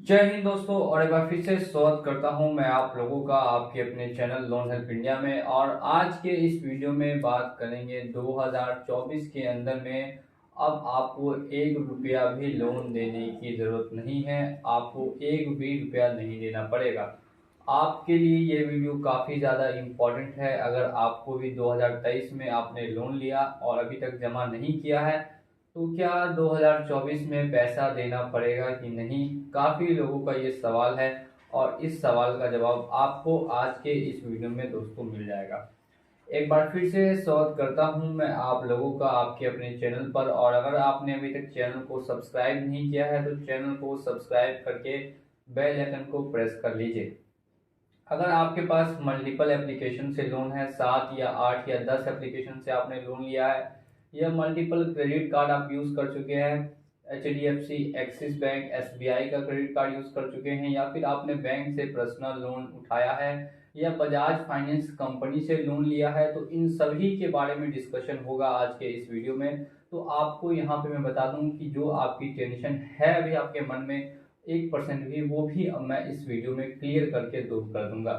जय हिंद दोस्तों, और एक बार फिर से स्वागत करता हूं मैं आप लोगों का आपके अपने चैनल लोन हेल्प इंडिया में। और आज के इस वीडियो में बात करेंगे 2024 के अंदर में अब आपको एक रुपया भी लोन देने की ज़रूरत नहीं है। आपको एक भी रुपया नहीं देना पड़ेगा। आपके लिए ये वीडियो काफ़ी ज़्यादा इम्पोर्टेंट है। अगर आपको भी 2023 में आपने लोन लिया और अभी तक जमा नहीं किया है तो क्या 2024 में पैसा देना पड़ेगा कि नहीं, काफ़ी लोगों का ये सवाल है। और इस सवाल का जवाब आपको आज के इस वीडियो में दोस्तों मिल जाएगा। एक बार फिर से स्वागत करता हूं मैं आप लोगों का आपके अपने चैनल पर। और अगर आपने अभी तक चैनल को सब्सक्राइब नहीं किया है तो चैनल को सब्सक्राइब करके बेल आइकन को प्रेस कर लीजिए। अगर आपके पास मल्टीपल एप्लीकेशन से लोन है, 7 या 8 या 10 एप्लीकेशन से आपने लोन लिया है, या मल्टीपल क्रेडिट कार्ड आप यूज़ कर चुके हैं, HDFC, एक्सिस बैंक, SBI का क्रेडिट कार्ड यूज़ कर चुके हैं, या फिर आपने बैंक से पर्सनल लोन उठाया है या बजाज फाइनेंस कंपनी से लोन लिया है, तो इन सभी के बारे में डिस्कशन होगा आज के इस वीडियो में। तो आपको यहाँ पे मैं बता दूँ कि जो आपकी टेंशन है अभी आपके मन में 1% भी, वो भी अब मैं इस वीडियो में क्लियर करके दूर कर दूंगा।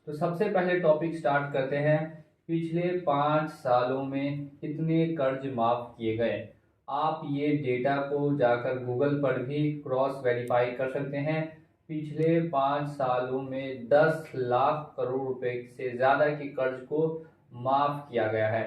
तो सबसे पहले टॉपिक स्टार्ट करते हैं। पिछले 5 सालों में कितने कर्ज माफ किए गए? आप ये डेटा को जाकर गूगल पर भी क्रॉस वेरीफाई कर सकते हैं। पिछले 5 सालों में 10 लाख करोड़ रुपए से ज़्यादा के कर्ज को माफ किया गया है,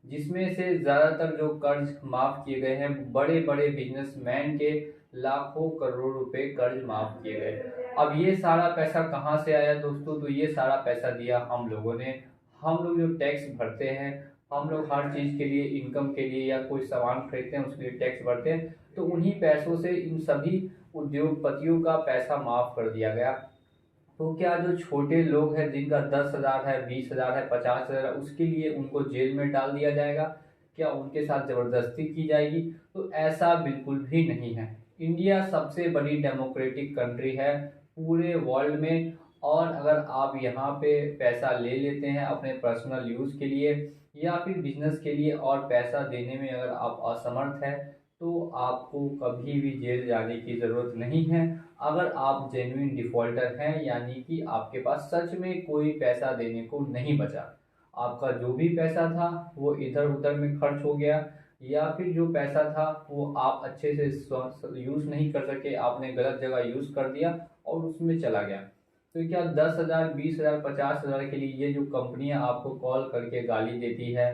जिसमें से ज़्यादातर जो कर्ज माफ किए गए हैं बड़े बड़े बिजनेसमैन के लाखों करोड़ रुपए कर्ज माफ किए गए। अब ये सारा पैसा कहाँ से आया दोस्तों? तो ये सारा पैसा दिया हम लोगों ने। हम लोग जो टैक्स भरते हैं, हम लोग हर चीज़ के लिए, इनकम के लिए या कोई सामान खरीदते हैं उसके लिए टैक्स भरते हैं, तो उन्हीं पैसों से इन सभी उद्योगपतियों का पैसा माफ कर दिया गया। तो क्या जो छोटे लोग हैं जिनका 10,000 है, 20,000 है, 50,000 है, उसके लिए उनको जेल में डाल दिया जाएगा? क्या उनके साथ ज़बरदस्ती की जाएगी? तो ऐसा बिल्कुल भी नहीं है। इंडिया सबसे बड़ी डेमोक्रेटिक कंट्री है पूरे वर्ल्ड में। और अगर आप यहाँ पे पैसा ले लेते हैं अपने पर्सनल यूज़ के लिए या फिर बिजनेस के लिए और पैसा देने में अगर आप असमर्थ हैं, तो आपको कभी भी जेल जाने की ज़रूरत नहीं है। अगर आप जेन्युइन डिफॉल्टर हैं, यानी कि आपके पास सच में कोई पैसा देने को नहीं बचा, आपका जो भी पैसा था वो इधर उधर में खर्च हो गया, या फिर जो पैसा था वो आप अच्छे से यूज़ नहीं कर सके, आपने गलत जगह यूज़ कर दिया और उसमें चला गया, तो क्या 10,000, 20,000, 50,000 के लिए ये जो कंपनियां आपको कॉल करके गाली देती है,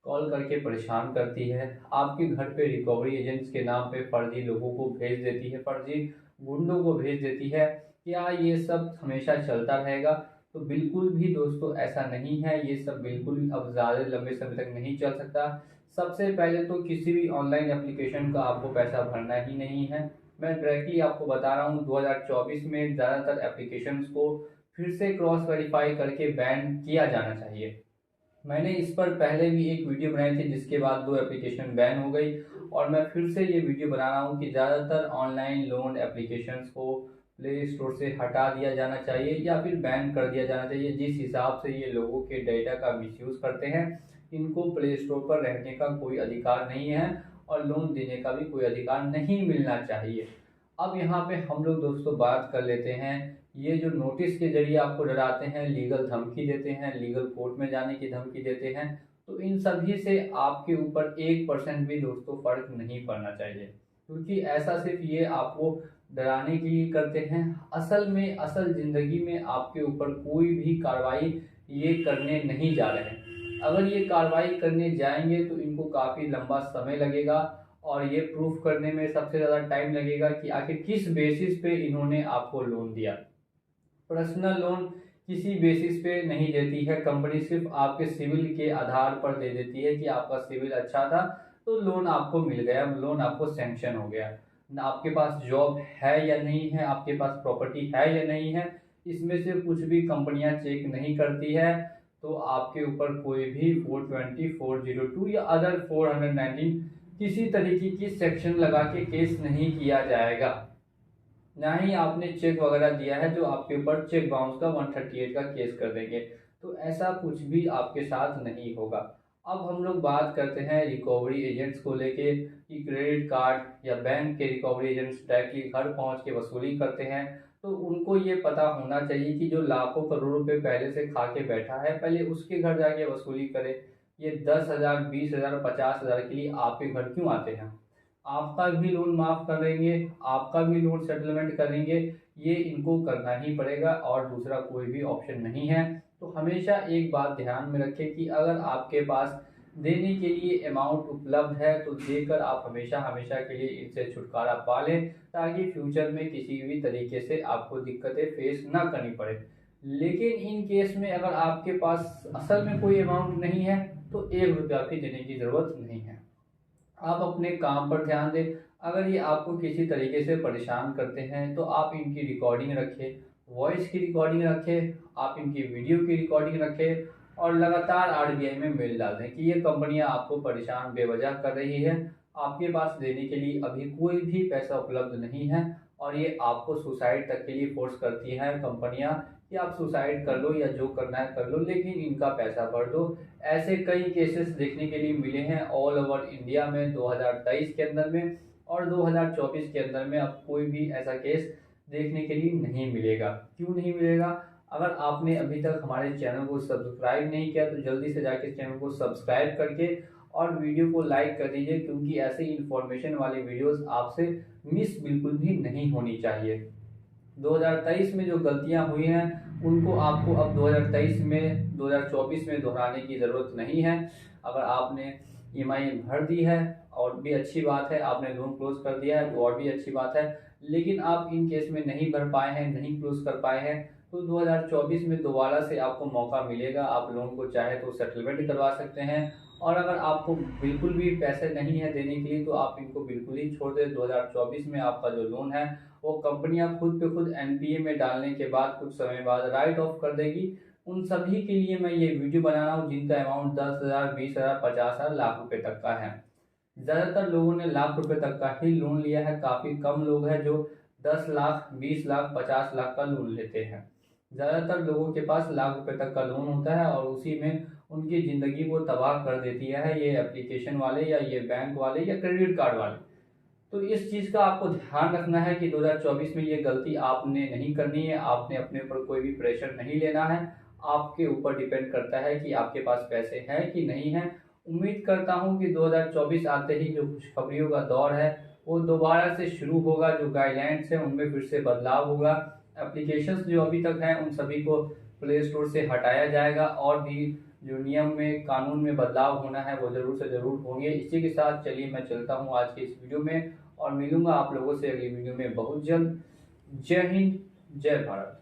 कॉल करके परेशान करती है, आपके घर पे रिकवरी एजेंट्स के नाम पे फर्जी लोगों को भेज देती है, फर्जी गुंडों को भेज देती है, क्या ये सब हमेशा चलता रहेगा? तो बिल्कुल भी दोस्तों ऐसा नहीं है। ये सब बिल्कुल अब ज़्यादा लंबे समय तक नहीं चल सकता। सबसे पहले तो किसी भी ऑनलाइन एप्लीकेशन का आपको पैसा भरना ही नहीं है। मैं डायरेक्टली आपको बता रहा हूँ, 2024 में ज़्यादातर एप्लीकेशंस को फिर से क्रॉस वेरीफाई करके बैन किया जाना चाहिए। मैंने इस पर पहले भी एक वीडियो बनाई थी जिसके बाद 2 एप्लीकेशन बैन हो गई, और मैं फिर से ये वीडियो बना रहा हूँ कि ज़्यादातर ऑनलाइन लोन एप्लीकेशंस को प्ले स्टोर से हटा दिया जाना चाहिए या फिर बैन कर दिया जाना चाहिए। जिस हिसाब से ये लोगों के डेटा का मिसयूज़ करते हैं, इनको प्ले स्टोर पर रहने का कोई अधिकार नहीं है और लोन देने का भी कोई अधिकार नहीं मिलना चाहिए। अब यहाँ पे हम लोग दोस्तों बात कर लेते हैं, ये जो नोटिस के जरिए आपको डराते हैं, लीगल धमकी देते हैं, लीगल कोर्ट में जाने की धमकी देते हैं, तो इन सभी से आपके ऊपर 1% भी दोस्तों फर्क नहीं पड़ना चाहिए, क्योंकि ऐसा सिर्फ ये आपको डराने के लिए करते हैं। असल में असल ज़िंदगी में आपके ऊपर कोई भी कार्रवाई ये करने नहीं जा रहे हैं। अगर ये कार्रवाई करने जाएंगे तो इनको काफ़ी लंबा समय लगेगा और ये प्रूफ करने में सबसे ज़्यादा टाइम लगेगा कि आखिर किस बेसिस पे इन्होंने आपको लोन दिया। पर्सनल लोन किसी बेसिस पे नहीं देती है कंपनी, सिर्फ आपके सिविल के आधार पर दे देती है कि आपका सिविल अच्छा था तो लोन आपको मिल गया, लोन आपको सैंक्शन हो गया। ना आपके पास जॉब है या नहीं है, आपके पास प्रॉपर्टी है या नहीं है, इसमें से कुछ भी कंपनियां चेक नहीं करती है। तो आपके ऊपर कोई भी 420, 402 या अदर 419 किसी तरीके की सेक्शन लगा के केस नहीं किया जाएगा। ना ही आपने चेक वगैरह दिया है जो आपके ऊपर चेक बाउंस का 138 का केस कर देंगे। तो ऐसा कुछ भी आपके साथ नहीं होगा। अब हम लोग बात करते हैं रिकवरी एजेंट्स को लेके कि क्रेडिट कार्ड या बैंक के रिकवरी एजेंट्स डायरेक्टली घर पहुंच के वसूली करते हैं। तो उनको ये पता होना चाहिए कि जो लाखों करोड़ रुपए पहले से खा के बैठा है, पहले उसके घर जाके वसूली करे। ये 10,000, 20,000, 50,000 के लिए आपके घर क्यों आते हैं? आपका भी लोन माफ करेंगे, आपका भी लोन सेटलमेंट करेंगे, ये इनको करना ही पड़ेगा और दूसरा कोई भी ऑप्शन नहीं है। तो हमेशा एक बात ध्यान में रखें कि अगर आपके पास देने के लिए अमाउंट उपलब्ध है तो देकर आप हमेशा हमेशा के लिए इनसे छुटकारा पा लें, ताकि फ्यूचर में किसी भी तरीके से आपको दिक्कतें फेस ना करनी पड़े। लेकिन इन केस में अगर आपके पास असल में कोई अमाउंट नहीं है तो 1 रुपया भी देने की ज़रूरत नहीं है। आप अपने काम पर ध्यान दें। अगर ये आपको किसी तरीके से परेशान करते हैं तो आप इनकी रिकॉर्डिंग रखें, वॉइस की रिकॉर्डिंग रखें, आप इनकी वीडियो की रिकॉर्डिंग रखें और लगातार आरबीआई में मेल डाल दें कि ये कंपनियां आपको परेशान बेवजह कर रही है, आपके पास देने के लिए अभी कोई भी पैसा उपलब्ध नहीं है और ये आपको सुसाइड तक के लिए फोर्स करती हैं कंपनियां कि आप सुसाइड कर लो या जो करना है कर लो, लेकिन इनका पैसा भर दो। ऐसे कई केसेस देखने के लिए मिले हैं ऑल ओवर इंडिया में 2023 के अंदर में, और 2024 के अंदर में अब कोई भी ऐसा केस देखने के लिए नहीं मिलेगा। क्यों नहीं मिलेगा? अगर आपने अभी तक हमारे चैनल को सब्सक्राइब नहीं किया तो जल्दी से जाके चैनल को सब्सक्राइब करके और वीडियो को लाइक कर दीजिए, क्योंकि ऐसे इन्फॉर्मेशन वाली वीडियोस आपसे मिस बिल्कुल भी नहीं होनी चाहिए। 2023 में जो गलतियां हुई हैं उनको आपको अब 2023 में 2024 में दोहराने की ज़रूरत नहीं है। अगर आपने ईएमआई भर दी है और भी अच्छी बात है, आपने लोन क्लोज कर दिया है तो और भी अच्छी बात है, लेकिन आप इन केस में नहीं भर पाए हैं, नहीं क्लोज कर पाए हैं, तो 2024 में दोबारा से आपको मौका मिलेगा। आप लोन को चाहे तो सेटलमेंट करवा सकते हैं, और अगर आपको बिल्कुल भी पैसे नहीं है देने के लिए तो आप इनको बिल्कुल ही छोड़ दें। 2024 में आपका जो लोन है वो कंपनियां खुद पे खुद एनपीए में डालने के बाद कुछ समय बाद राइट ऑफ कर देगी। उन सभी के लिए मैं ये वीडियो बना रहा हूँ जिनका अमाउंट 10,000, 20,000, 50,000, लाख रुपए तक का है। ज़्यादातर लोगों ने लाख रुपए तक का ही लोन लिया है, काफ़ी कम लोग हैं जो 10 लाख, 20 लाख, 50 लाख का लोन लेते हैं। ज़्यादातर लोगों के पास लाख रुपए तक का लोन होता है और उसी में उनकी ज़िंदगी को तबाह कर देती है ये एप्लीकेशन वाले या ये बैंक वाले या क्रेडिट कार्ड वाले। तो इस चीज़ का आपको ध्यान रखना है कि 2024 में ये गलती आपने नहीं करनी है। आपने अपने ऊपर कोई भी प्रेशर नहीं लेना है। आपके ऊपर डिपेंड करता है कि आपके पास पैसे हैं कि नहीं हैं। उम्मीद करता हूँ कि 2024 आते ही जो खुशखबरियों का दौर है वो दोबारा से शुरू होगा। जो गाइडलाइंस हैं उनमें फिर से बदलाव होगा। एप्लीकेशंस जो अभी तक हैं उन सभी को प्ले स्टोर से हटाया जाएगा और भी जो नियम में कानून में बदलाव होना है वो ज़रूर से ज़रूर होंगे। इसी के साथ चलिए मैं चलता हूँ आज के इस वीडियो में और मिलूंगा आप लोगों से अगली वीडियो में बहुत जल्द। जय हिंद, जय भारत।